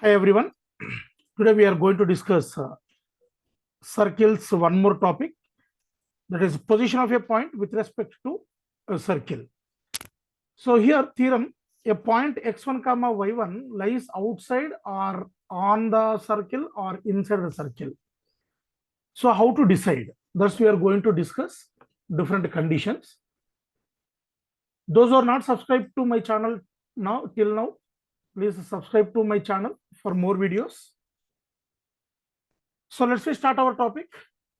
Hi everyone. Today we are going to discuss circles, one more topic, that is position of a point with respect to a circle. So here theorem, a point x1 comma y1 lies outside or on the circle or inside the circle. So how to decide? Thus we are going to discuss different conditions. Those who are not subscribed to my channel till now, please subscribe to my channel for more videos. So let's start our topic.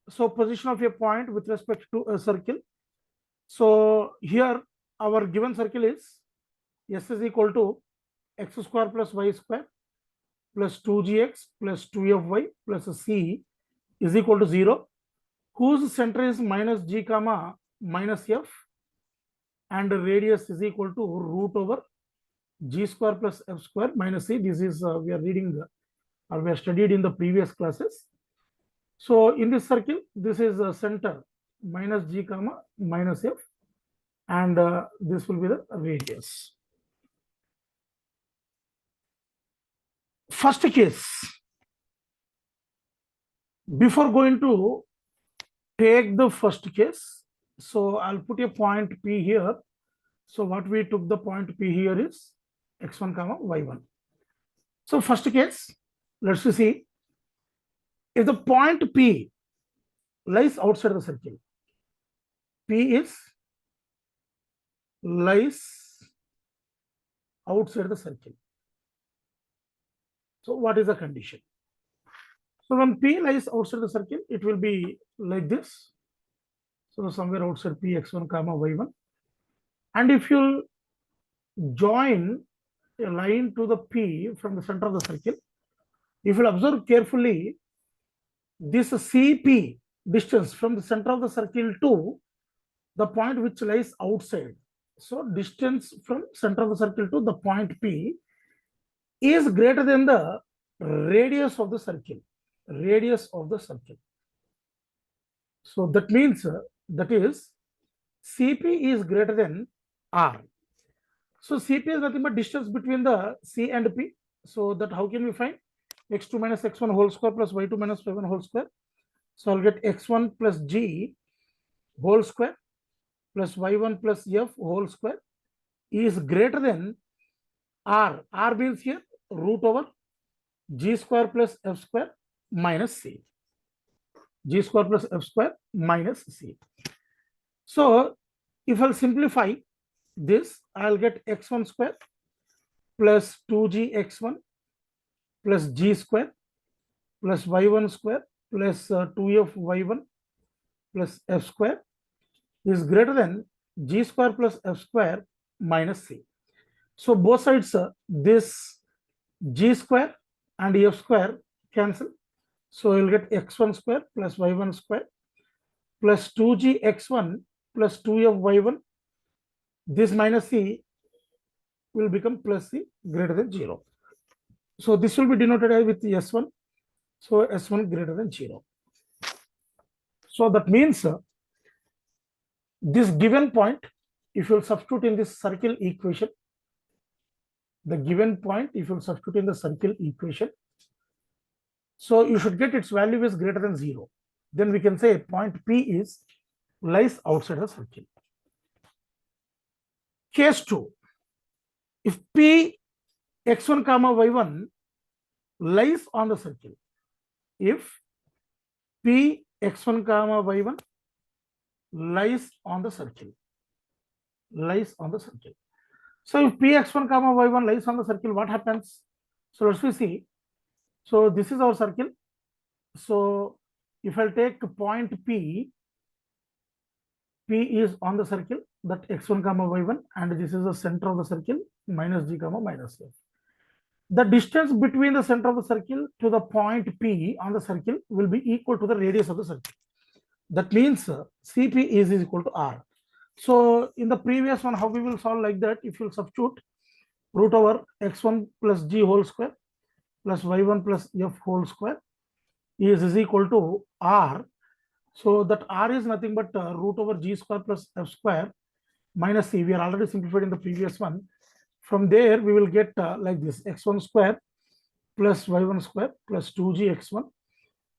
So position of a point with respect to a circle. So here our given circle is S is equal to x square plus y square plus 2gx plus 2fy plus c is equal to 0, whose center is minus g comma minus f, and radius is equal to root over g square plus f square minus c. This is we are reading or we have studied in the previous classes. So in this circle, this is the center minus g comma minus f, and this will be the radius. First case, before going to take the first case, so I'll put a point P here. So what we took the point P here is x1 comma y1. So first case, let's see, if the point P lies outside the circle, P is lies outside the circle. So what is the condition? So when P lies outside the circle, it will be like this. So somewhere outside P x1 comma y1. And if you join a line to the P from the center of the circle, if you observe carefully, this CP distance from the center of the circle to the point which lies outside. So distance from center of the circle to the point P is greater than the radius of the circle. Radius of the circle. So that means that is CP is greater than R. So CP is nothing but distance between the C and P. So that how can we find? X2 minus x1 whole square plus y2 minus y1 whole square. So I'll get x1 plus g whole square plus y1 plus f whole square is greater than R. R means here root over g square plus f square minus c. G square plus f square minus c. So if I'll simplify this, I'll get x1 square plus 2gx1 plus g square plus y1 square plus 2f plus f square is greater than g square plus f square minus c. So both sides, this g square and f square cancel. So you'll get x1 square plus y1 square plus 2gx1 plus 2f this minus c will become plus c greater than 0. So this will be denoted as with s1. So s1 greater than 0. So that means this given point, if you substitute in this circle equation, the given point, if you substitute in the circle equation, so you should get its value is greater than 0. Then we can say point P is lies outside the circle. Case 2, if P x1 comma y1 lies on the circle, if P x1 comma y1 lies on the circle, lies on the circle. So if P x1 comma y1 lies on the circle, what happens? So let's see. So this is our circle. So if I take point P, P is on the circle, that x1 comma y1, and this is the center of the circle minus g comma minus f. The distance between the center of the circle to the point P on the circle will be equal to the radius of the circle. That means CP is equal to R. So in the previous one, how we will solve like that? If you substitute root over x1 plus g whole square plus y1 plus f whole square is equal to R. So that R is nothing but root over g square plus f square minus c. We are already simplified in the previous one. From there, we will get like this x1 square plus y1 square plus 2gx1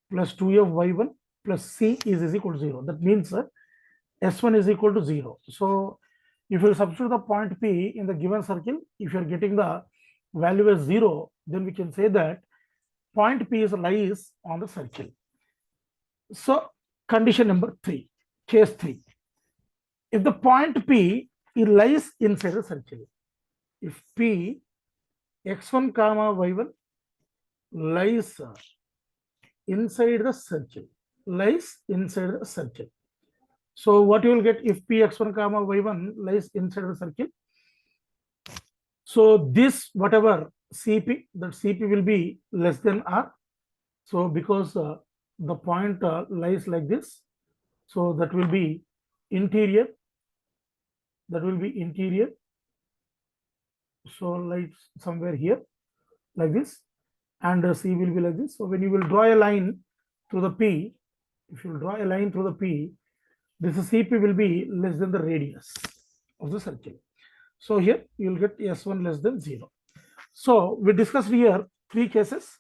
plus 2f y1 plus c is equal to 0. That means s1 is equal to 0. So if you substitute the point P in the given circle, if you are getting the value as 0, then we can say that point P lies on the circle. So condition number 3, case 3. If the point P lies inside the circle, if P x1 comma y1 lies inside the circle, So what you will get if P x1 comma y1 lies inside the circle? So this whatever CP, that CP will be less than R. So because the point lies like this, so that will be interior. So like somewhere here like this, and C will be like this. So when you will draw a line through the P, if you draw a line through the P, this CP will be less than the radius of the circle. So here you will get S1 less than 0. So we discussed here 3 cases.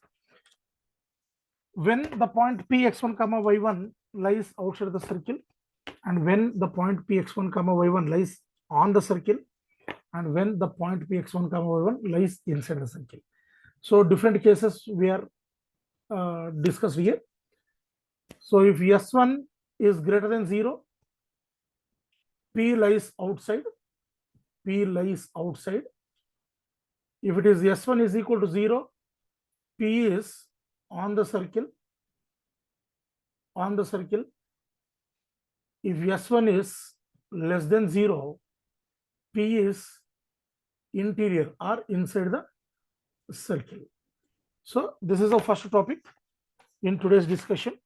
When the point P x1 comma y1 lies outside the circle, and when the point P x1 comma y1 lies on the circle, and when the point P x1 comma y1 lies inside the circle. So different cases we are discussed here. So if S1 is greater than 0, P lies outside. If it is S1 is equal to 0, P is on the circle. If S1 is less than 0, P is interior or inside the circle. So this is the first topic in today's discussion.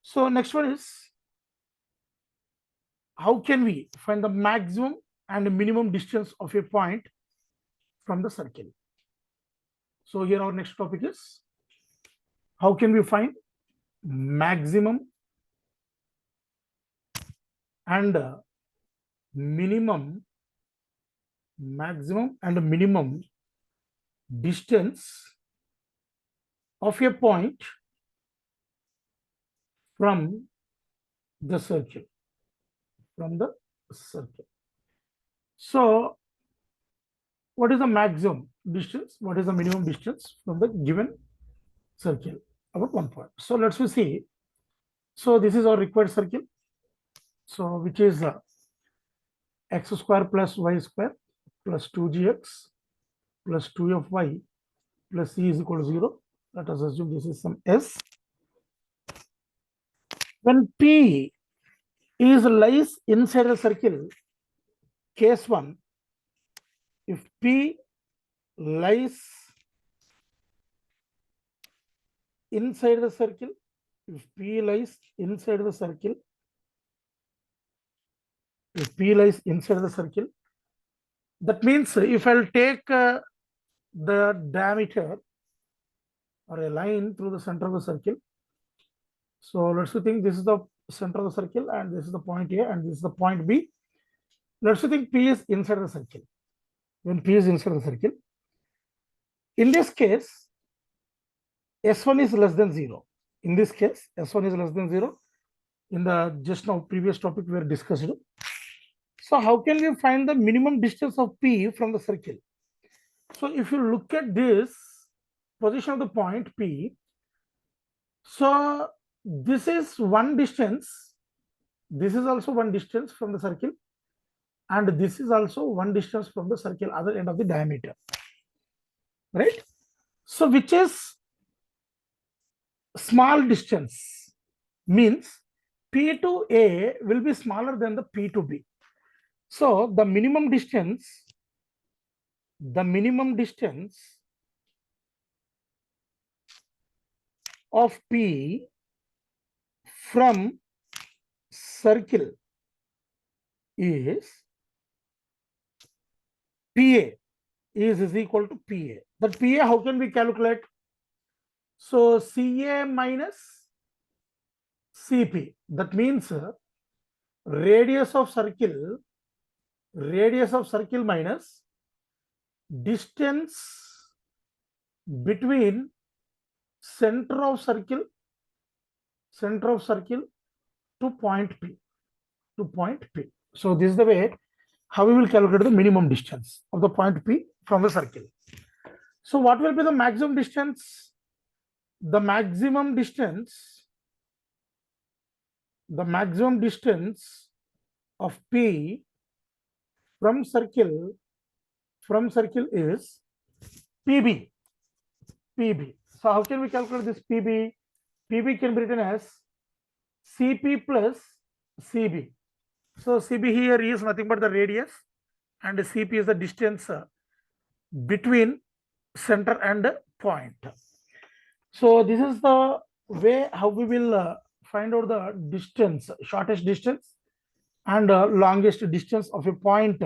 So next one is, how can we find the maximum and minimum distance of a point from the circle? So here our next topic is, how can we find maximum and minimum distance of a point from the circle. So what is the maximum distance? What is the minimum distance from the given circle? About 1 point. So let's see. So this is our required circle. So which is x square plus y square plus 2gx plus 2fy plus c is equal to 0. Let us assume this is some s. When P lies inside the circle, case 1, if P lies inside the circle, that means if I'll take the diameter or a line through the center of the circle. So let's think this is the center of the circle and this is the point A and this is the point B. Let's think P is inside the circle. When P is inside the circle, in this case, S1 is less than 0. In this case, S1 is less than 0. In the just now previous topic we were discussed. So how can we find the minimum distance of P from the circle? So if you look at this position of the point P, so this is one distance, this is also one distance from the circle, and this is also one distance from the circle other end of the diameter, right? So which is small distance, means P to A will be smaller than the P to B. So the minimum distance of P from circle is PA is equal to PA. That PA, how can we calculate? So CA minus CP. That means radius of circle minus distance between center of circle to point P. So this is the way how we will calculate the minimum distance of the point P from the circle. So what will be the maximum distance? The maximum distance of P from circle is PB. So how can we calculate this PB? PB can be written as CP plus CB. So CB here is nothing but the radius, and CP is the distance between center and point. So this is the way how we will find out the distance, shortest distance and longest distance of a point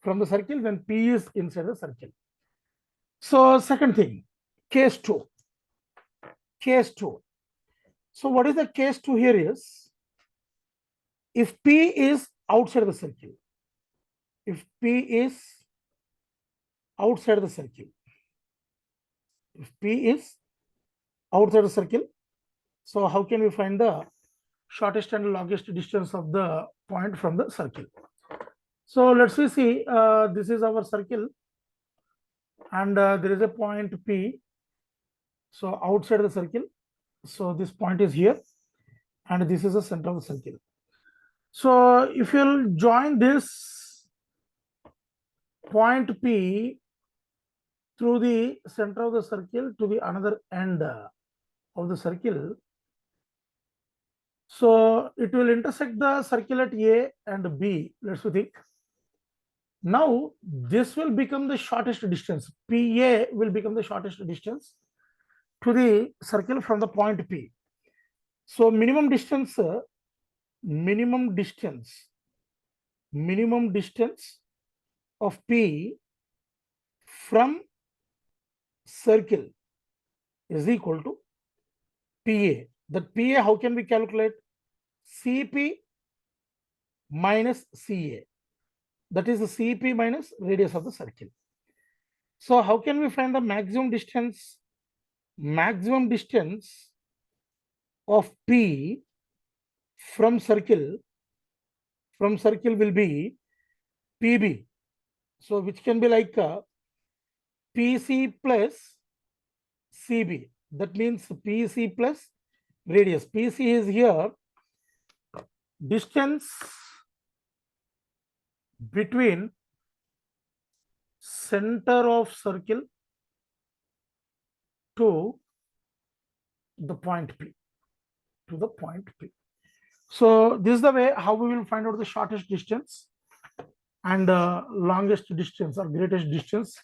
from the circle when P is inside the circle. So second thing, case 2. So what is the case 2 here is, if P is outside the circle, so how can we find the shortest and longest distance of the point from the circle? So let's see, this is our circle, and there is a point P. So outside the circle, so this point is here, and this is the center of the circle. So if you'll join this point P through the center of the circle to the another end of the circle, so it will intersect the circle at A and B. Let's think. Now this will become the shortest distance. PA will become the shortest distance to the circle from the point P. So minimum distance of P from circle is equal to PA. That PA, how can we calculate? CP minus CA. That is the CP minus radius of the circle. So how can we find the maximum distance? Maximum distance of P from circle will be PB. So which can be like PC plus CB. That means PC plus radius. PC is here, distance between center of circle to the point P. So this is the way how we will find out the shortest distance and longest distance or greatest distance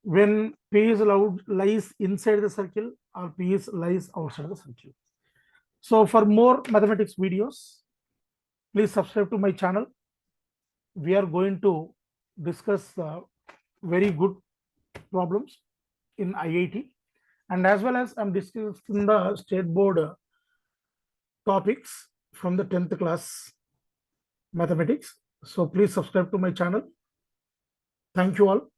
when P is lies inside the circle or P is lies outside the circle. So for more mathematics videos, please subscribe to my channel. We are going to discuss very good problems in IIT, and as well as I'm discussing the state board topics from the 10th class mathematics. So please subscribe to my channel. Thank you all.